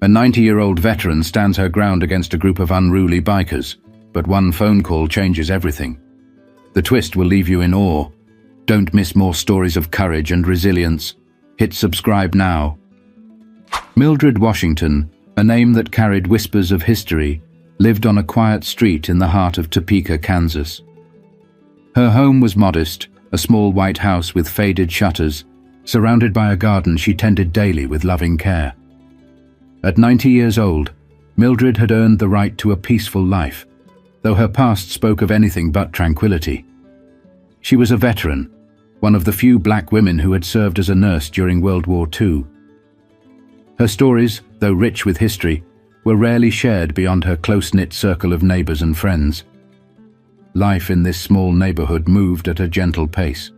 A 90-year-old veteran stands her ground against a group of unruly bikers, but one phone call changes everything. The twist will leave you in awe. Don't miss more stories of courage and resilience. Hit subscribe now. Mildred Washington, a name that carried whispers of history, lived on a quiet street in the heart of Topeka, Kansas. Her home was modest, a small white house with faded shutters, surrounded by a garden she tended daily with loving care. At 90 years old, Mildred had earned the right to a peaceful life, though her past spoke of anything but tranquility. She was a veteran, one of the few black women who had served as a nurse during World War II. Her stories, though rich with history, were rarely shared beyond her close-knit circle of neighbors and friends. Life in this small neighborhood moved at a gentle pace.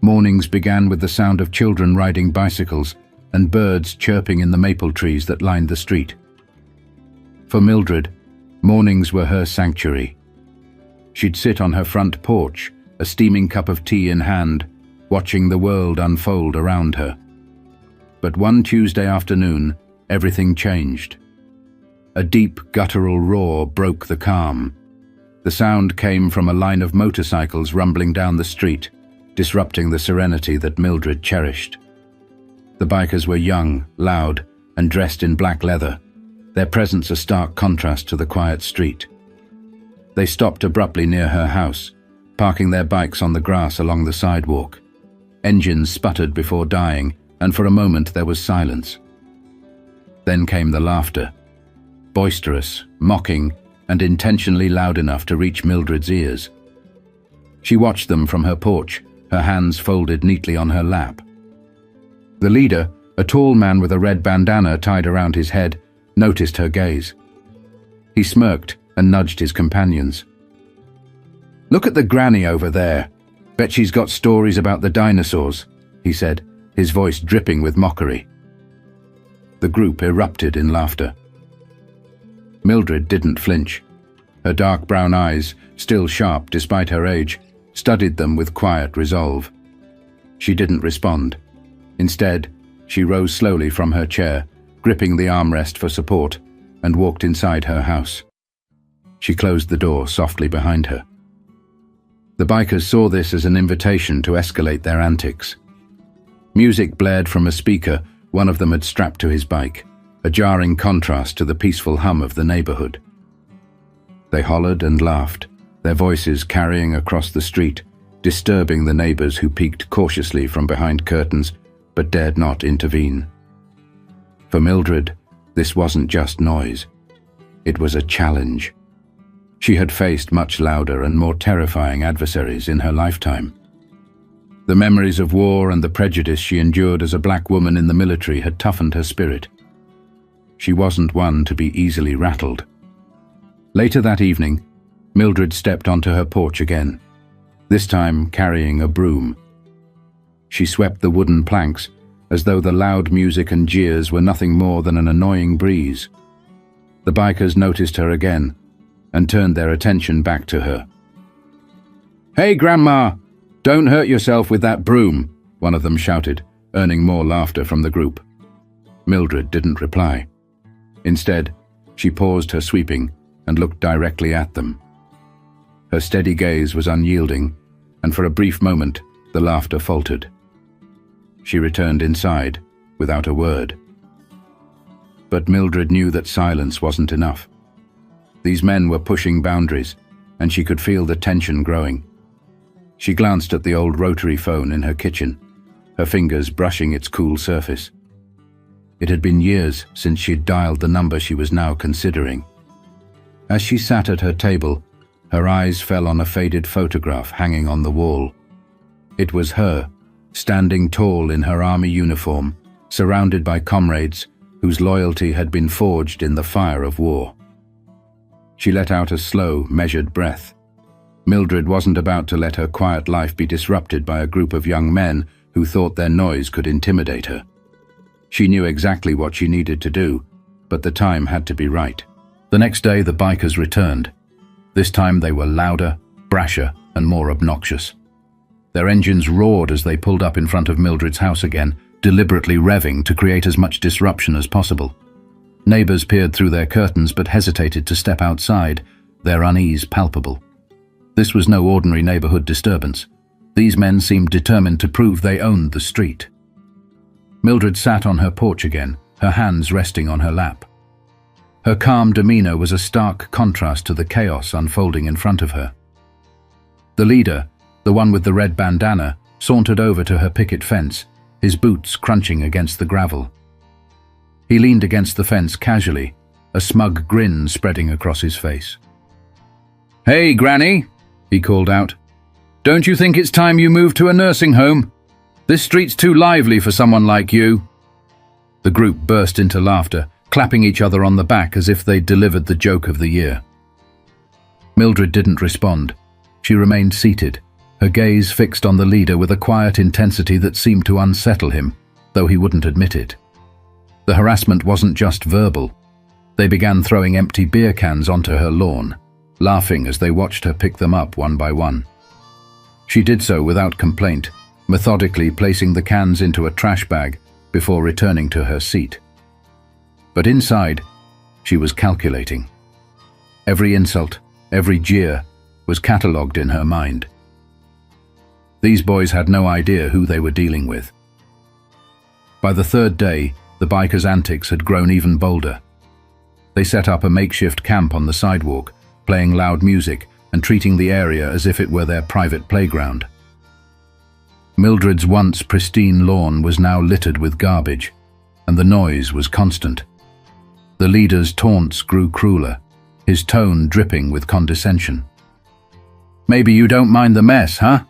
Mornings began with the sound of children riding bicycles and birds chirping in the maple trees that lined the street. For Mildred, mornings were her sanctuary. She'd sit on her front porch, a steaming cup of tea in hand, watching the world unfold around her. But one Tuesday afternoon, everything changed. A deep, guttural roar broke the calm. The sound came from a line of motorcycles rumbling down the street, disrupting the serenity that Mildred cherished. The bikers were young, loud, and dressed in black leather, their presence a stark contrast to the quiet street. They stopped abruptly near her house, parking their bikes on the grass along the sidewalk. Engines sputtered before dying, and for a moment there was silence. Then came the laughter, boisterous, mocking, and intentionally loud enough to reach Mildred's ears. She watched them from her porch, her hands folded neatly on her lap. The leader, a tall man with a red bandana tied around his head, noticed her gaze. He smirked and nudged his companions. "Look at the granny over there. Bet she's got stories about the dinosaurs," he said, his voice dripping with mockery. The group erupted in laughter. Mildred didn't flinch. Her dark brown eyes, still sharp despite her age, studied them with quiet resolve. She didn't respond. Instead, she rose slowly from her chair, gripping the armrest for support, and walked inside her house. She closed the door softly behind her. The bikers saw this as an invitation to escalate their antics. Music blared from a speaker one of them had strapped to his bike, a jarring contrast to the peaceful hum of the neighborhood. They hollered and laughed, their voices carrying across the street, disturbing the neighbors who peeked cautiously from behind curtains but dared not intervene. For Mildred, this wasn't just noise. It was a challenge. She had faced much louder and more terrifying adversaries in her lifetime. The memories of war and the prejudice she endured as a black woman in the military had toughened her spirit. She wasn't one to be easily rattled. Later that evening, Mildred stepped onto her porch again, this time carrying a broom. She swept the wooden planks as though the loud music and jeers were nothing more than an annoying breeze. The bikers noticed her again and turned their attention back to her. "Hey, Grandma! Don't hurt yourself with that broom," one of them shouted, earning more laughter from the group. Mildred didn't reply. Instead, she paused her sweeping and looked directly at them. Her steady gaze was unyielding, and for a brief moment, the laughter faltered. She returned inside, without a word. But Mildred knew that silence wasn't enough. These men were pushing boundaries, and she could feel the tension growing. She glanced at the old rotary phone in her kitchen, her fingers brushing its cool surface. It had been years since she'd dialed the number she was now considering. As she sat at her table, her eyes fell on a faded photograph hanging on the wall. It was her, standing tall in her army uniform, surrounded by comrades whose loyalty had been forged in the fire of war. She let out a slow, measured breath. Mildred wasn't about to let her quiet life be disrupted by a group of young men who thought their noise could intimidate her. She knew exactly what she needed to do, but the time had to be right. The next day, the bikers returned. This time they were louder, brasher, and more obnoxious. Their engines roared as they pulled up in front of Mildred's house again, deliberately revving to create as much disruption as possible. Neighbors peered through their curtains but hesitated to step outside, their unease palpable. This was no ordinary neighborhood disturbance. These men seemed determined to prove they owned the street. Mildred sat on her porch again, her hands resting on her lap. Her calm demeanor was a stark contrast to the chaos unfolding in front of her. The leader, the one with the red bandana, sauntered over to her picket fence, his boots crunching against the gravel. He leaned against the fence casually, a smug grin spreading across his face. "Hey, Granny," he called out. "Don't you think it's time you moved to a nursing home? This street's too lively for someone like you." The group burst into laughter, clapping each other on the back as if they'd delivered the joke of the year. Mildred didn't respond. She remained seated, her gaze fixed on the leader with a quiet intensity that seemed to unsettle him, though he wouldn't admit it. The harassment wasn't just verbal. They began throwing empty beer cans onto her lawn, laughing as they watched her pick them up one by one. She did so without complaint, methodically placing the cans into a trash bag before returning to her seat. But inside, she was calculating. Every insult, every jeer, was catalogued in her mind. These boys had no idea who they were dealing with. By the third day, the bikers' antics had grown even bolder. They set up a makeshift camp on the sidewalk, playing loud music and treating the area as if it were their private playground. Mildred's once pristine lawn was now littered with garbage, and the noise was constant. The leader's taunts grew crueler, his tone dripping with condescension. "Maybe you don't mind the mess, huh?"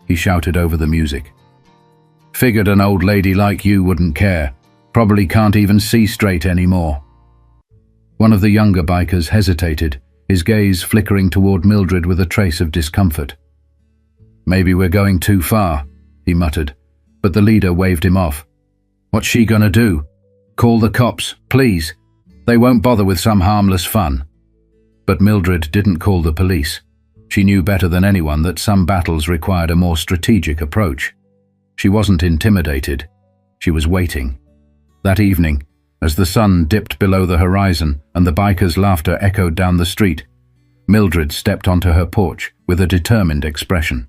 he shouted over the music. "Figured an old lady like you wouldn't care. Probably can't even see straight anymore." One of the younger bikers hesitated, his gaze flickering toward Mildred with a trace of discomfort. "Maybe we're going too far," he muttered, but the leader waved him off. "What's she gonna do? Call the cops, please. They won't bother with some harmless fun." But Mildred didn't call the police. She knew better than anyone that some battles required a more strategic approach. She wasn't intimidated. She was waiting. That evening, as the sun dipped below the horizon and the bikers' laughter echoed down the street, Mildred stepped onto her porch with a determined expression.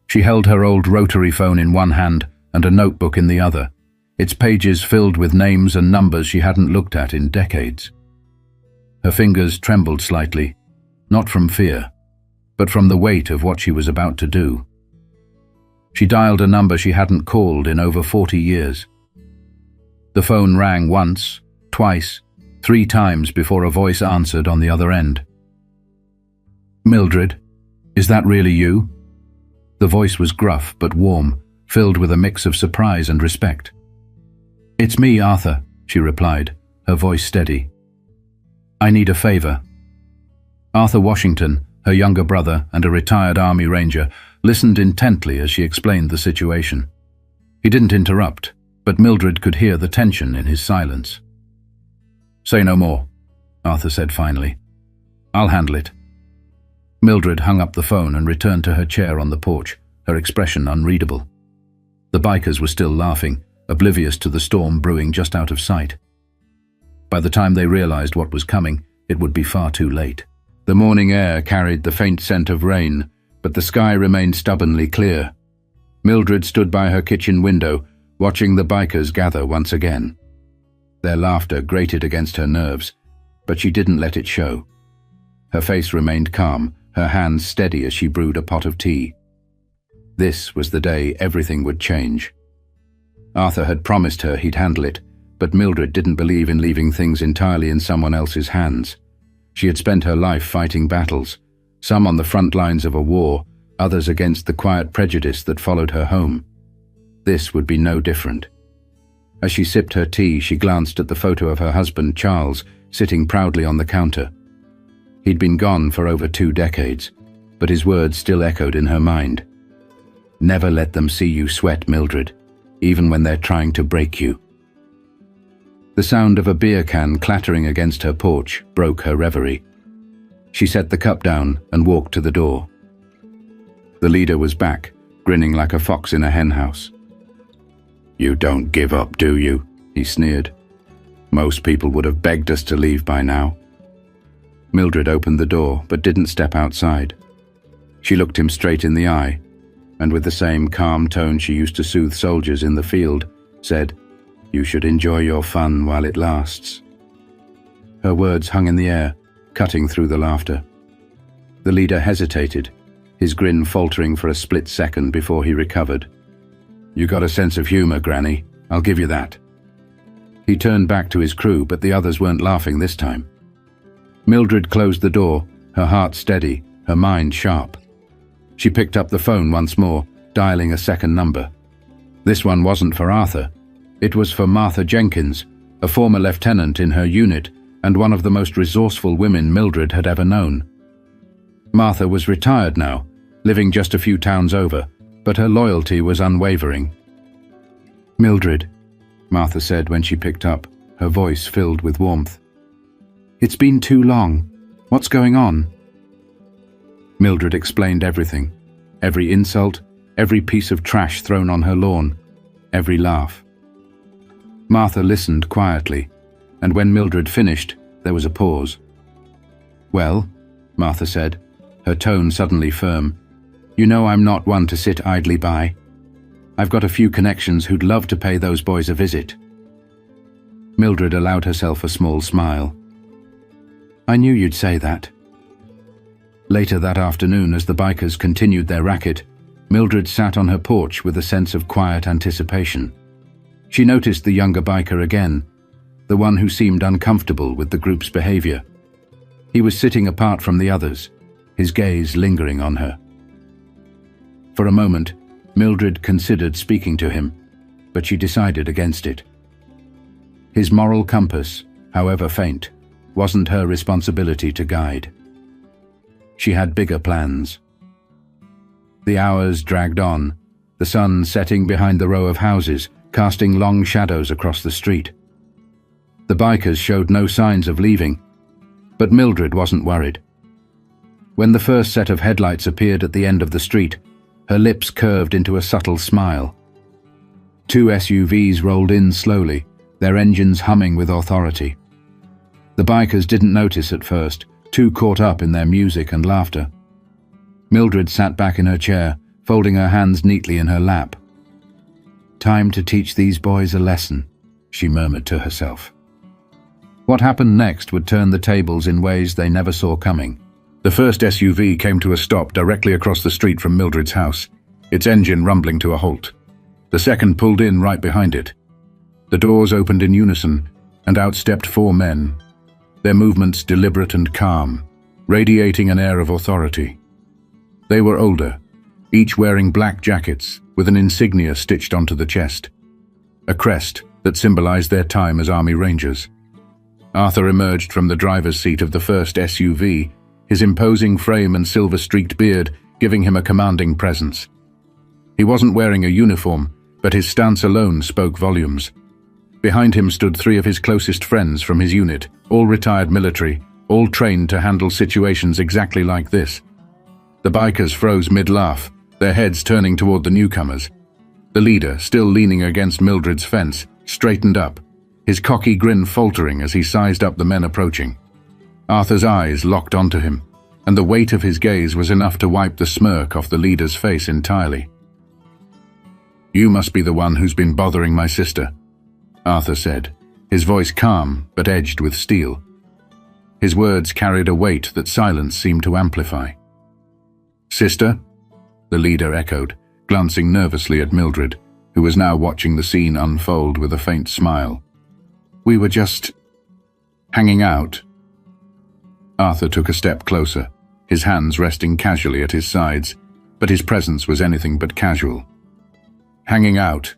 She held her old rotary phone in one hand and a notebook in the other, its pages filled with names and numbers she hadn't looked at in decades. Her fingers trembled slightly, not from fear, but from the weight of what she was about to do. She dialed a number she hadn't called in over 40 years. The phone rang once, twice, 3 times before a voice answered on the other end. "Mildred, is that really you?" The voice was gruff but warm, filled with a mix of surprise and respect. "It's me, Arthur," she replied, her voice steady. "I need a favor." Arthur Washington, her younger brother and a retired Army Ranger, listened intently as she explained the situation. He didn't interrupt, but Mildred could hear the tension in his silence. "Say no more," Arthur said finally. "I'll handle it." Mildred hung up the phone and returned to her chair on the porch, her expression unreadable. The bikers were still laughing, oblivious to the storm brewing just out of sight. By the time they realized what was coming, it would be far too late. The morning air carried the faint scent of rain, but the sky remained stubbornly clear. Mildred stood by her kitchen window, watching the bikers gather once again. Their laughter grated against her nerves, but she didn't let it show. Her face remained calm, her hands steady as she brewed a pot of tea. This was the day everything would change. Arthur had promised her he'd handle it, but Mildred didn't believe in leaving things entirely in someone else's hands. She had spent her life fighting battles, some on the front lines of a war, others against the quiet prejudice that followed her home. This would be no different. As she sipped her tea, she glanced at the photo of her husband, Charles, sitting proudly on the counter. He'd been gone for over 2 decades, but his words still echoed in her mind. "Never let them see you sweat, Mildred, even when they're trying to break you." The sound of a beer can clattering against her porch broke her reverie. She set the cup down and walked to the door. The leader was back, grinning like a fox in a henhouse. "You don't give up, do you?" he sneered. Most people would have begged us to leave by now. Mildred opened the door, but didn't step outside. She looked him straight in the eye, and with the same calm tone she used to soothe soldiers in the field, said, "You should enjoy your fun while it lasts." Her words hung in the air, cutting through the laughter. The leader hesitated, his grin faltering for a split second before he recovered. "You got a sense of humor, Granny. I'll give you that." He turned back to his crew, but the others weren't laughing this time. Mildred closed the door, her heart steady, her mind sharp. She picked up the phone once more, dialing a second number. This one wasn't for Arthur. It was for Martha Jenkins, a former lieutenant in her unit and one of the most resourceful women Mildred had ever known. Martha was retired now, living just a few towns over, but her loyalty was unwavering. "Mildred," Martha said when she picked up, her voice filled with warmth. "It's been too long. What's going on?" Mildred explained everything. Every insult, every piece of trash thrown on her lawn, every laugh. Martha listened quietly, and when Mildred finished, there was a pause. "Well," Martha said, her tone suddenly firm, "you know I'm not one to sit idly by. I've got a few connections who'd love to pay those boys a visit." Mildred allowed herself a small smile. "I knew you'd say that." Later that afternoon, as the bikers continued their racket, Mildred sat on her porch with a sense of quiet anticipation. She noticed the younger biker again, the one who seemed uncomfortable with the group's behavior. He was sitting apart from the others, his gaze lingering on her. For a moment, Mildred considered speaking to him, but she decided against it. His moral compass, however faint, wasn't her responsibility to guide. She had bigger plans. The hours dragged on, the sun setting behind the row of houses, casting long shadows across the street. The bikers showed no signs of leaving, but Mildred wasn't worried. When the first set of headlights appeared at the end of the street, her lips curved into a subtle smile. 2 SUVs rolled in slowly, their engines humming with authority. The bikers didn't notice at first, too caught up in their music and laughter. Mildred sat back in her chair, folding her hands neatly in her lap. "Time to teach these boys a lesson," she murmured to herself. What happened next would turn the tables in ways they never saw coming. The first SUV came to a stop directly across the street from Mildred's house, its engine rumbling to a halt. The second pulled in right behind it. The doors opened in unison, and out stepped 4 men, their movements deliberate and calm, radiating an air of authority. They were older, each wearing black jackets with an insignia stitched onto the chest, a crest that symbolized their time as Army Rangers. Arthur emerged from the driver's seat of the first SUV, his imposing frame and silver-streaked beard giving him a commanding presence. He wasn't wearing a uniform, but his stance alone spoke volumes. Behind him stood 3 of his closest friends from his unit, all retired military, all trained to handle situations exactly like this. The bikers froze mid-laugh, their heads turning toward the newcomers. The leader, still leaning against Mildred's fence, straightened up, his cocky grin faltering as he sized up the men approaching. Arthur's eyes locked onto him, and the weight of his gaze was enough to wipe the smirk off the leader's face entirely. "You must be the one who's been bothering my sister," Arthur said, his voice calm but edged with steel. His words carried a weight that silence seemed to amplify. "Sister?" the leader echoed, glancing nervously at Mildred, who was now watching the scene unfold with a faint smile. "We were just hanging out." Arthur took a step closer, his hands resting casually at his sides, but his presence was anything but casual. "Hanging out,"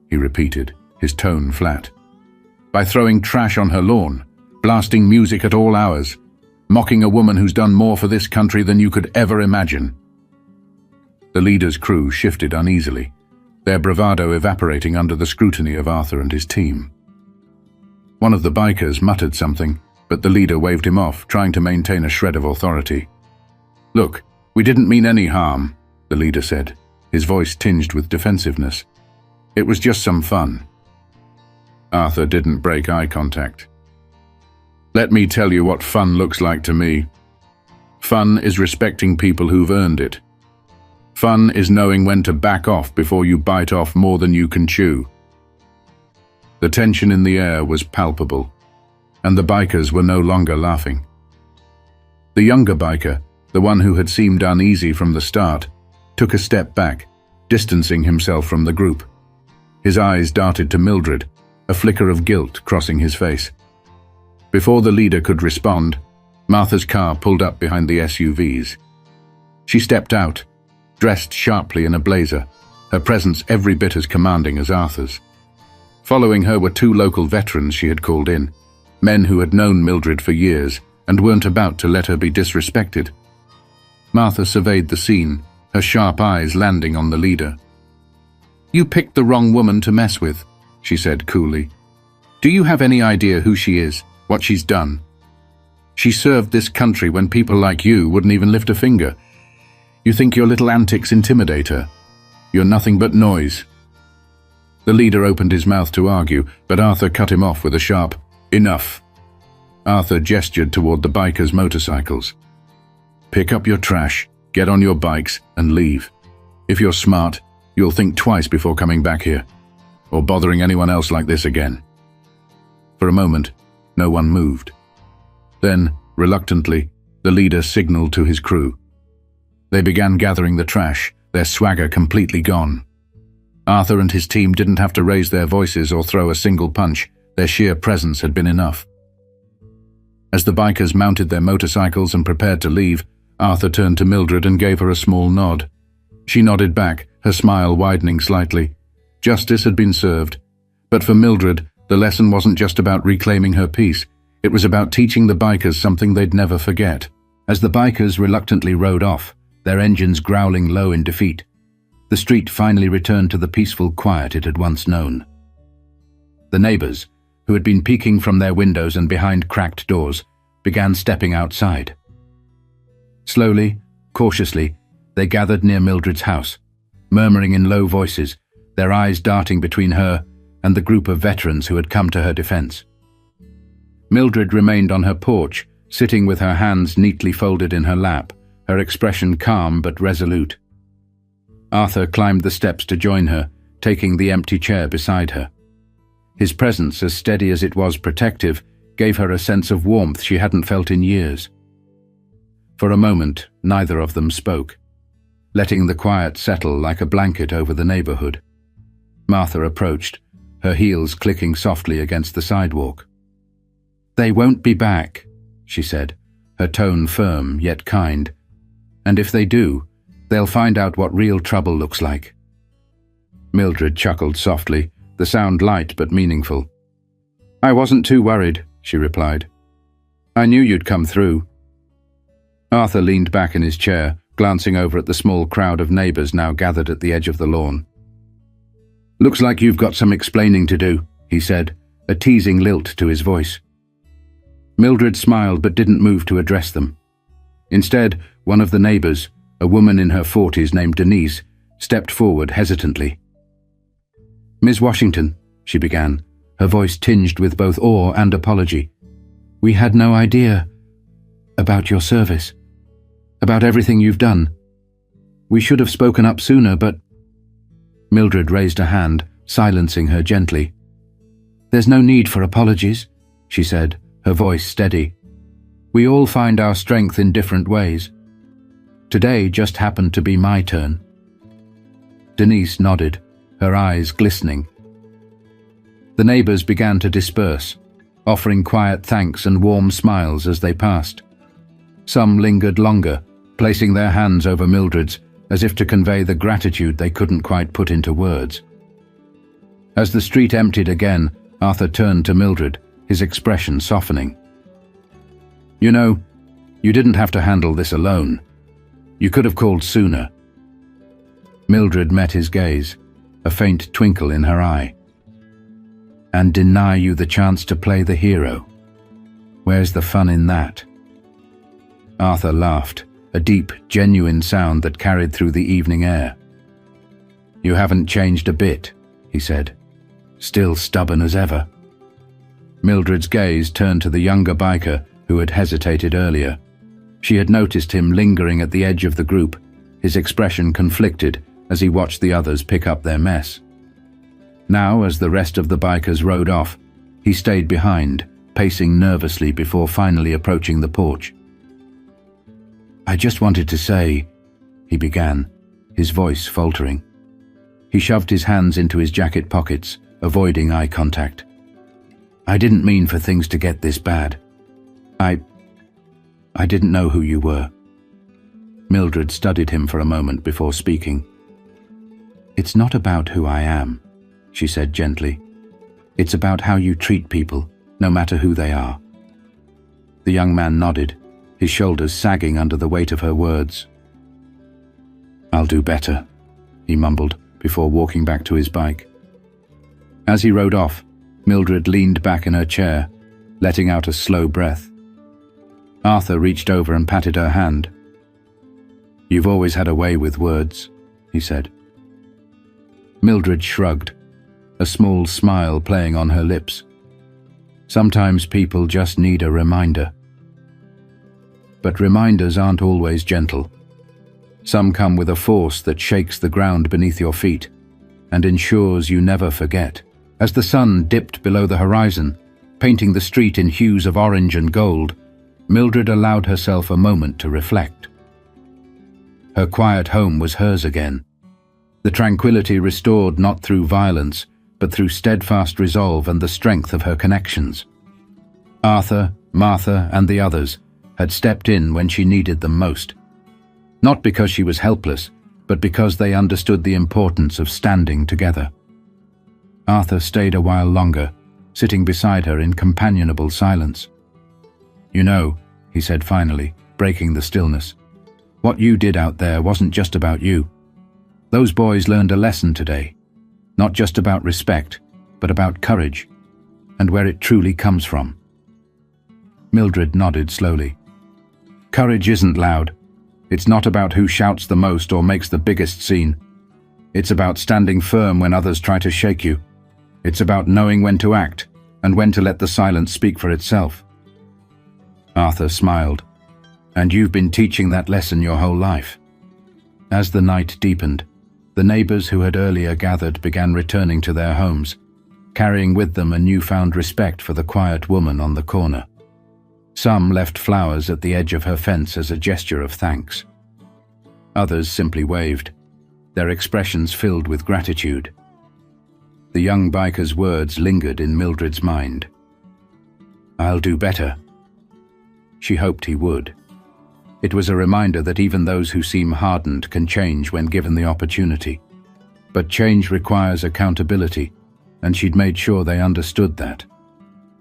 he repeated, his tone flat. "By throwing trash on her lawn, blasting music at all hours, mocking a woman who's done more for this country than you could ever imagine." The leader's crew shifted uneasily, their bravado evaporating under the scrutiny of Arthur and his team. One of the bikers muttered something, but the leader waved him off, trying to maintain a shred of authority. "Look, we didn't mean any harm," the leader said, his voice tinged with defensiveness. "It was just some fun." Arthur didn't break eye contact. Let me tell you what fun looks like to me. Fun is respecting people who've earned it. Fun is knowing when to back off before you bite off more than you can chew. The tension in the air was palpable, and the bikers were no longer laughing. The younger biker, the one who had seemed uneasy from the start, took a step back, distancing himself from the group. His eyes darted to Mildred, a flicker of guilt crossing his face. Before the leader could respond, Martha's car pulled up behind the SUVs. She stepped out, dressed sharply in a blazer, her presence every bit as commanding as Arthur's. Following her were two local veterans she had called in, men who had known Mildred for years and weren't about to let her be disrespected. Martha surveyed the scene, her sharp eyes landing on the leader. "You picked the wrong woman to mess with," she said coolly. "Do you have any idea who she is, what she's done? She served this country when people like you wouldn't even lift a finger. You think your little antics intimidate her? You're nothing but noise." The leader opened his mouth to argue, but Arthur cut him off with a sharp, "Enough." Arthur gestured toward the bikers' motorcycles. "Pick up your trash, get on your bikes, and leave. If you're smart, you'll think twice before coming back here, or bothering anyone else like this again." For a moment, no one moved. Then, reluctantly, the leader signaled to his crew. They began gathering the trash, their swagger completely gone. Arthur and his team didn't have to raise their voices or throw a single punch. Their sheer presence had been enough. As the bikers mounted their motorcycles and prepared to leave, Arthur turned to Mildred and gave her a small nod. She nodded back, her smile widening slightly. Justice had been served. But for Mildred, the lesson wasn't just about reclaiming her peace. It was about teaching the bikers something they'd never forget. As the bikers reluctantly rode off, their engines growling low in defeat, the street finally returned to the peaceful quiet it had once known. The neighbors, who had been peeking from their windows and behind cracked doors, began stepping outside. Slowly, cautiously, they gathered near Mildred's house, murmuring in low voices, their eyes darting between her and the group of veterans who had come to her defense. Mildred remained on her porch, sitting with her hands neatly folded in her lap, her expression calm but resolute. Arthur climbed the steps to join her, taking the empty chair beside her. His presence, as steady as it was protective, gave her a sense of warmth she hadn't felt in years. For a moment, neither of them spoke, letting the quiet settle like a blanket over the neighborhood. Martha approached, her heels clicking softly against the sidewalk. "They won't be back," she said, her tone firm yet kind. "And if they do, they'll find out what real trouble looks like." Mildred chuckled softly, the sound light but meaningful. "I wasn't too worried," she replied. "I knew you'd come through." Arthur leaned back in his chair, glancing over at the small crowd of neighbors now gathered at the edge of the lawn. "Looks like you've got some explaining to do," he said, a teasing lilt to his voice. Mildred smiled but didn't move to address them. Instead, one of the neighbors, a woman in her 40s named Denise, stepped forward hesitantly. "Ms. Washington," she began, her voice tinged with both awe and apology. "We had no idea about your service, about everything you've done. We should have spoken up sooner, but—" Mildred raised a hand, silencing her gently. "There's no need for apologies," she said, her voice steady. "We all find our strength in different ways. Today just happened to be my turn." Denise nodded, her eyes glistening. The neighbors began to disperse, offering quiet thanks and warm smiles as they passed. Some lingered longer, placing their hands over Mildred's, as if to convey the gratitude they couldn't quite put into words. As the street emptied again, Arthur turned to Mildred, his expression softening. "You know, you didn't have to handle this alone. You could have called sooner." Mildred met his gaze, a faint twinkle in her eye. "And deny you the chance to play the hero? Where's the fun in that?" Arthur laughed, a deep, genuine sound that carried through the evening air. "You haven't changed a bit," he said. "Still stubborn as ever." Mildred's gaze turned to the younger biker who had hesitated earlier. She had noticed him lingering at the edge of the group, his expression conflicted as he watched the others pick up their mess. Now, as the rest of the bikers rode off, he stayed behind, pacing nervously before finally approaching the porch. "I just wanted to say," he began, his voice faltering. He shoved his hands into his jacket pockets, avoiding eye contact. "I didn't mean for things to get this bad. I didn't know who you were." Mildred studied him for a moment before speaking. "It's not about who I am," she said gently. "It's about how you treat people, no matter who they are." The young man nodded, his shoulders sagging under the weight of her words. "I'll do better," he mumbled before walking back to his bike. As he rode off, Mildred leaned back in her chair, letting out a slow breath. Arthur reached over and patted her hand. "You've always had a way with words," he said. Mildred shrugged, a small smile playing on her lips. Sometimes people just need a reminder. But reminders aren't always gentle. Some come with a force that shakes the ground beneath your feet and ensures you never forget. As the sun dipped below the horizon, painting the street in hues of orange and gold, Mildred allowed herself a moment to reflect. Her quiet home was hers again. The tranquility restored not through violence, but through steadfast resolve and the strength of her connections. Arthur, Martha, and the others had stepped in when she needed them most. Not because she was helpless, but because they understood the importance of standing together. Arthur stayed a while longer, sitting beside her in companionable silence. "You know," he said finally, breaking the stillness, "what you did out there wasn't just about you. Those boys learned a lesson today, not just about respect, but about courage, and where it truly comes from." Mildred nodded slowly. "Courage isn't loud. It's not about who shouts the most or makes the biggest scene. It's about standing firm when others try to shake you. It's about knowing when to act and when to let the silence speak for itself." Arthur smiled. "And you've been teaching that lesson your whole life." As the night deepened, the neighbors who had earlier gathered began returning to their homes, carrying with them a newfound respect for the quiet woman on the corner. Some left flowers at the edge of her fence as a gesture of thanks. Others simply waved, their expressions filled with gratitude. The young biker's words lingered in Mildred's mind. "I'll do better." She hoped he would. It was a reminder that even those who seem hardened can change when given the opportunity. But change requires accountability, and she'd made sure they understood that.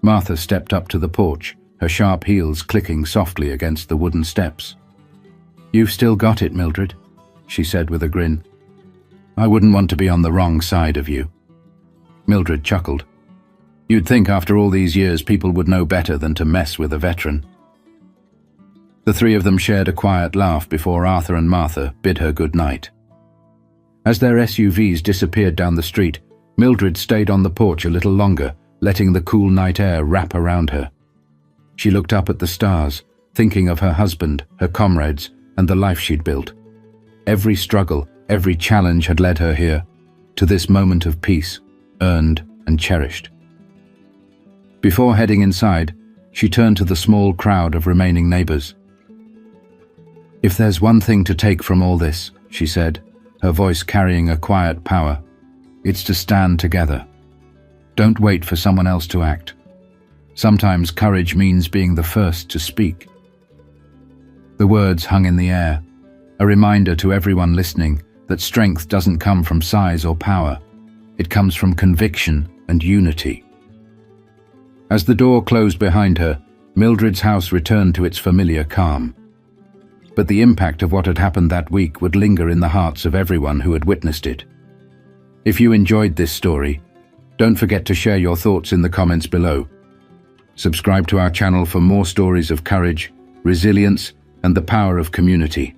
Martha stepped up to the porch, her sharp heels clicking softly against the wooden steps. "You've still got it, Mildred," she said with a grin. "I wouldn't want to be on the wrong side of you." Mildred chuckled. "You'd think after all these years people would know better than to mess with a veteran." The three of them shared a quiet laugh before Arthur and Martha bid her good night. As their SUVs disappeared down the street, Mildred stayed on the porch a little longer, letting the cool night air wrap around her. She looked up at the stars, thinking of her husband, her comrades, and the life she'd built. Every struggle, every challenge had led her here, to this moment of peace, earned and cherished. Before heading inside, she turned to the small crowd of remaining neighbors. "If there's one thing to take from all this," she said, her voice carrying a quiet power, "it's to stand together. Don't wait for someone else to act. Sometimes courage means being the first to speak." The words hung in the air, a reminder to everyone listening that strength doesn't come from size or power. It comes from conviction and unity. As the door closed behind her, Mildred's house returned to its familiar calm. But the impact of what had happened that week would linger in the hearts of everyone who had witnessed it. If you enjoyed this story, don't forget to share your thoughts in the comments below. Subscribe to our channel for more stories of courage, resilience, and the power of community.